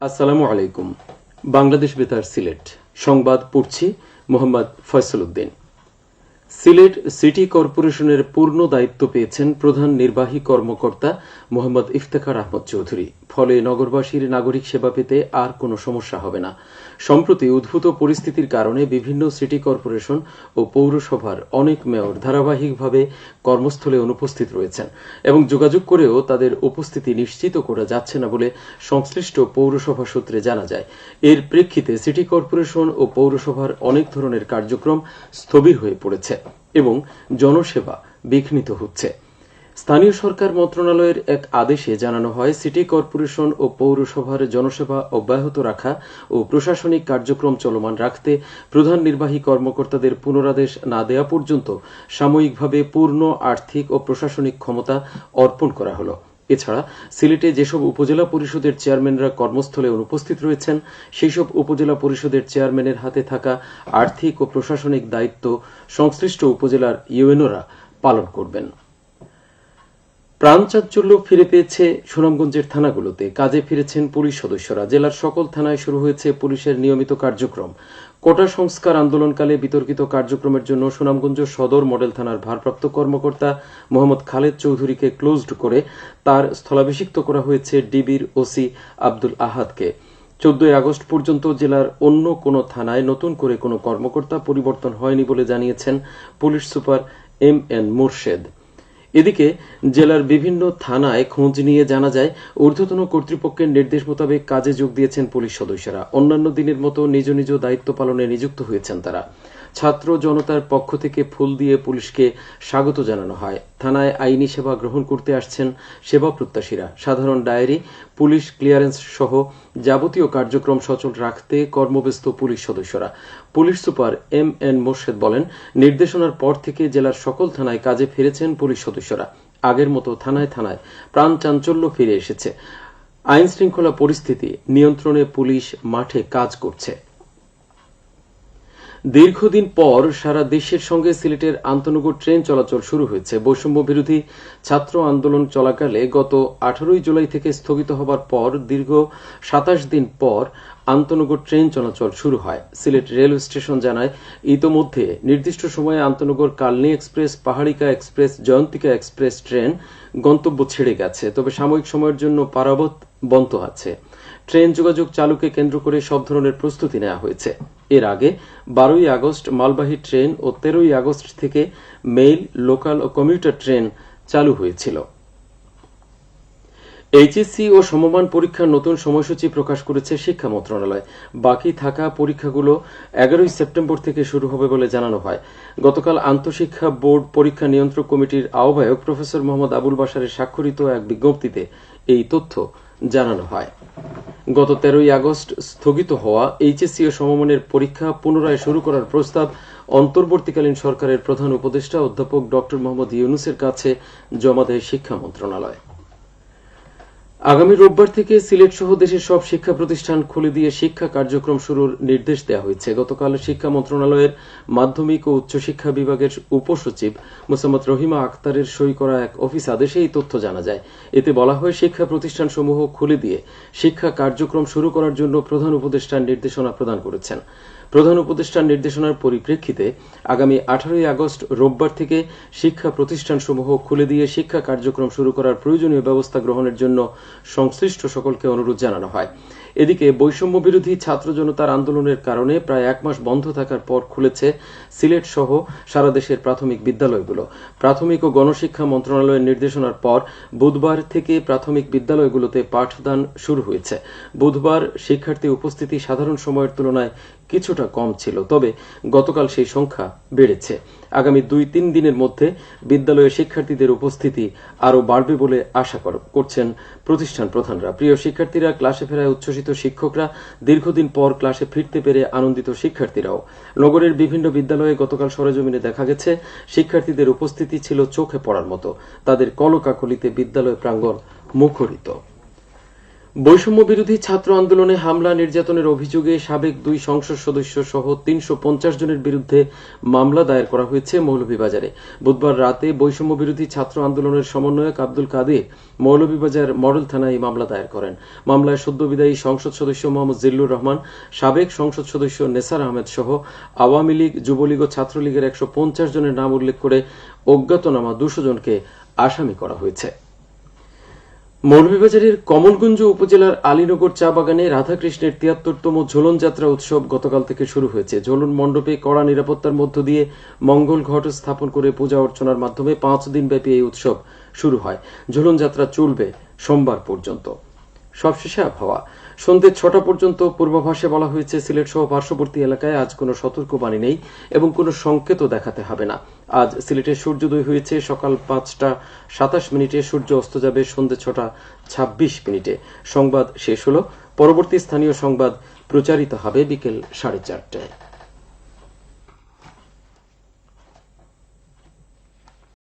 আসসালামু আলাইকুম। বাংলাদেশ বেতার সিলেট সংবাদ পড়ছি মোহাম্মদ ফয়সাল উদ্দিন। সিলেট সিটি কর্পোরেশনের পূর্ণ দায়িত্ব পেয়েছেন প্রধান নির্বাহী কর্মকর্তা মোহাম্মদ ইফতেখার আহমদ চৌধুরী। ফলে নগরবাসীর নাগরিক সেবা পেতে আর কোনো সমস্যা হবে না। সম্প্রতি উদ্ভূত পরিস্থিতির কারণে বিভিন্ন সিটি কর্পোরেশন ও পৌরসভার অনেক মেয়র ধারাবাহিকভাবে কর্মস্থলে অনুপস্থিত রয়েছেন এবং যোগাযোগ করেও তাদের উপস্থিতি নিশ্চিত করা যাচ্ছে না বলে সংশ্লিষ্ট পৌরসভা সূত্রে জানা যায়। এর প্রেক্ষিতে সিটি কর্পোরেশন ও পৌরসভার অনেক ধরনের কার্যক্রম স্থবির হয়ে পড়েছে এবং জনসেবা বিঘ্নিত হচ্ছে। স্থানীয় সরকার মন্ত্রণালয়ের এক আদেশে জানানো হয়, সিটি কর্পোরেশন ও পৌরসভার জনসেবা অব্যাহত রাখা ও প্রশাসনিক কার্যক্রম চলমান রাখতে প্রধান নির্বাহী কর্মকর্তাদের পুনরাদেশ না দেওয়া পর্যন্ত সাময়িকভাবে পূর্ণ আর্থিক ও প্রশাসনিক ক্ষমতা অর্পণ করা হলো। এছাড়া সিলেটে যেসব উপজেলা পরিষদের চেয়ারম্যানরা কর্মস্থলে অনুপস্থিত রয়েছেন সেই সব উপজেলা পরিষদের চেয়ারম্যানের হাতে থাকা আর্থিক ও প্রশাসনিক দায়িত্ব সংশ্লিষ্ট উপজেলার ইউএনওরা পালন করবেন। প্রাণচাঞ্চল্য ফিরে পেয়েছে সুনামগঞ্জের থানাগুলোতে। কাজে ফিরেছেন পুলিশ সদস্যরা। জেলার সকল থানায় শুরু হয়েছে পুলিশের নিয়মিত কার্যক্রম। কোটা সংস্কার আন্দোলনকালে বিতর্কিত কার্যক্রমের জন্য সুনামগঞ্জ সদর মডেল থানার ভারপ্রাপ্ত কর্মকর্তা মোহাম্মদ খালেদ চৌধুরীকে ক্লোজড করে তার স্থলাভিষিক্ত করা হয়েছে ডিবির ওসি আব্দুল আহাদকে। 14 আগস্ট পর্যন্ত জেলার অন্য কোনো থানায় নতুন করে কোনো কর্মকর্তা পরিবর্তন হয়নি বলে জানিয়েছেন পুলিশ সুপার MN মোরশেদ। এদিকে জেলার বিভিন্ন থানায় খোঁজ নিয়ে জানা যায়, ঊর্ধ্বতন কর্তৃপক্ষের নির্দেশ মোতাবেক কাজে যোগ দিয়েছেন পুলিশ সদস্যরা। অন্যান্য দিনের মতো নিজ নিজ দায়িত্ব পালনে নিযুক্ত হয়েছেন তারা। ছাত্র জনতার পক্ষ থেকে ফুল দিয়ে পুলিশকে স্বাগত জানানো হয়। থানায় আইনি সেবা গ্রহণ করতে আসছেন সেবা প্রত্যাশীরা। সাধারণ ডায়েরি, পুলিশ ক্লিয়ারেন্স সহ যাবতীয় কার্যক্রম সচল রাখতে কর্মব্যস্ত পুলিশ সদস্যরা। পুলিশ সুপার MN মোরশেদ বলেন, নির্দেশনার পর থেকে জেলার সকল থানায় কাজে ফিরেছেন পুলিশ সদস্যরা। আগের মতো থানায় থানায় প্রাণ চাঞ্চল্য ফিরে এসেছে। আইন শৃঙ্খলা পরিস্থিতি নিয়ন্ত্রণে পুলিশ মাঠে কাজ করছে। দীর্ঘদিন পর সারা দেশের সঙ্গে সিলেটের আন্তনগর ট্রেন চলাচল শুরু হয়েছে। বৈষম্য বিরোধী ছাত্র আন্দোলন চলাকালে গত 18 জুলাই থেকে স্থগিত হবার পর দীর্ঘ 27 দিন পর আন্তনগর ট্রেন চলাচল শুরু হয়। সিলেট রেল স্টেশন জানায়, ইতোমধ্যে নির্দিষ্ট সময়ে আন্তনগর Kalni express, Paharika express, Jayantika express train গন্তব্য ছেড়ে গেছে, তবে সাময়িক সময়ের জন্য পারাবত বন্ধ আছে। ট্রেন যোগাযোগ চালুকে কেন্দ্র করে সব ধরনের প্রস্তুতি নেওয়া হয়েছে। এর আগে 12 আগস্ট মালবাহী ট্রেন ও 13 আগস্ট থেকে মেইল, লোকাল ও কমিউটার ট্রেন চালু হয়েছিল। এইচএসসি ও সমমান পরীক্ষার নতুন সময়সূচি প্রকাশ করেছে শিক্ষা মন্ত্রণালয়। বাকি থাকা পরীক্ষাগুলো 11 সেপ্টেম্বর থেকে শুরু হবে বলে জানানো হয়। গতকাল আন্তঃশিক্ষা বোর্ড পরীক্ষা নিয়ন্ত্রক কমিটির আহ্বায়ক প্রফেসর মোহাম্মদ আবুল বাশারের স্বাক্ষরিত এক বিজ্ঞপ্তিতে এই তথ্য জানানো হয়। গত 13 আগস্ট স্থগিত হওয়া এইচএসসি ও সমমানের পরীক্ষা পুনরায় শুরু করার প্রস্তাব অন্তর্বর্তীকালীন সরকারের প্রধান উপদেষ্টা অধ্যাপক ড মোহাম্মদ ইউনূসের কাছে জমা দেয় শিক্ষা মন্ত্রণালয়। আগামী রোববার থেকে সিলেট সহ দেশের সব শিক্ষা প্রতিষ্ঠান খুলে দিয়ে শিক্ষা কার্যক্রম শুরুর নির্দেশ দেওয়া হয়েছে। গতকাল শিক্ষা মন্ত্রণালয়ের মাধ্যমিক ও উচ্চশিক্ষা বিভাগের উপসচিব মোসাম্মদ রহিমা আক্তারের সই করা এক অফিস আদেশে এই তথ্য জানা যায়। এতে বলা হয়, শিক্ষা প্রতিষ্ঠানসমূহ খুলে দিয়ে শিক্ষা কার্যক্রম শুরু করার জন্য প্রধান উপদেষ্টার নির্দেশনা প্রদান করেছেন। প্রধান উপদেষ্টার নির্দেশনার পরিপ্রেক্ষিতে আগামী 18 আগস্ট রোববার থেকে শিক্ষা প্রতিষ্ঠানসমূহ খুলে দিয়ে শিক্ষা কার্যক্রম শুরু করার প্রয়োজনীয় ব্যবস্থা গ্রহণের জন্য সংশ্লিষ্ট সকলকে অনুরোধ জানানো হয়। এদিকে বৈষম্য বিরোধী ছাত্র জনতার আন্দোলনের কারণে প্রায় 1 মাস বন্ধ থাকার পর খুলেছে সিলেট সহ সারা দেশের প্রাথমিক বিদ্যালয়গুলো। প্রাথমিক ও গণশিক্ষা মন্ত্রণালয়ের নির্দেশনার পর বুধবার থেকে প্রাথমিক বিদ্যালয়গুলোতে পাঠদান শুরু হয়েছে। বুধবার শিক্ষার্থী উপস্থিতি সাধারণ সময়ের তুলনায় কিছুটা কম ছিল, তবে গতকাল সেই সংখ্যা বেড়েছে। আগামী 2-3 দিনের মধ্যে বিদ্যালয়ে শিক্ষার্থীদের উপস্থিতি আরও বাড়বে বলে আশা করছেন প্রতিষ্ঠান প্রধানরা। প্রিয় শিক্ষার্থীরা, ক্লাসে ফেরায় উচ্ছ্বসিত শিক্ষকরা, দীর্ঘদিন পর ক্লাসে ফিরতে পেরে আনন্দিত শিক্ষার্থীরাও। নগরের বিভিন্ন বিদ্যালয়ে গতকাল সরেজমিনে দেখা গেছে, শিক্ষার্থীদের উপস্থিতি ছিল চোখে পড়ার মতো। তাদের কলকাকলিতে বিদ্যালয় প্রাঙ্গণ মুখরিত। বৈষম্য বিরোধী ছাত্র আন্দোলনে হামলা নির্যাতনের অভিযোগে সাবেক 2 সংসদ সদস্য সহ 350 জনের বিরুদ্ধে মামলা দায়ের করা হয়েছে মৌলভীবাজারে। বুধবার রাতে বৈষম্য বিরোধী ছাত্র আন্দোলনের সমন্বয়ক আব্দুল কাদের মৌলভীবাজার মডেল থানায় এই মামলা দায়ের করেন। মামলায় সদ্য বিদায়ী সংসদ সদস্য মোহাম্মদ জিল্লুর রহমান, সাবেক সংসদ সদস্য নেসার আহমেদ সহ আওয়ামী লীগ, যুবলীগ ও ছাত্রলীগের 150 জনের নাম উল্লেখ করে অজ্ঞাতনামা 200 জনকে আসামি করা হয়েছে। মৌলভীবাজারের কমলগঞ্জ উপজেলার আলীনগর চা বাগানে রাধাকৃষ্ণের 73তম ঝোলন যাত্রা উৎসব গতকাল থেকে শুরু হয়েছে। ঝোলন মণ্ডপে কড়া নিরাপত্তার মধ্য দিয়ে মঙ্গল ঘট স্থাপন করে পূজা অর্চনার মাধ্যমে 5 দিনব্যাপী এই উৎসব শুরু হয়। ঝোলন যাত্রা চলবে সোমবার পর্যন্ত। সবশেষে আবহাওয়া। সন্ধ্যে 6টা পর্যন্ত পূর্বাভাসে বলা হয়েছে সিলেট সহ পার্শ্ববর্তী এলাকায় আজ কোনো সতর্কবাণী নেই এবং কোনো সংকেতও দেখাতে হবে না। আজ সিলেটের সূর্যোদয় হয়েছে সকাল 5টা 27 মিনিটে, সূর্য অস্ত যাবে সন্ধ্যে 6টা 26 মিনিটে। সংবাদ শেষ হলো। পরবর্তী স্থানীয় সংবাদ প্রচারিত হবে বিকেল 4:30টায়।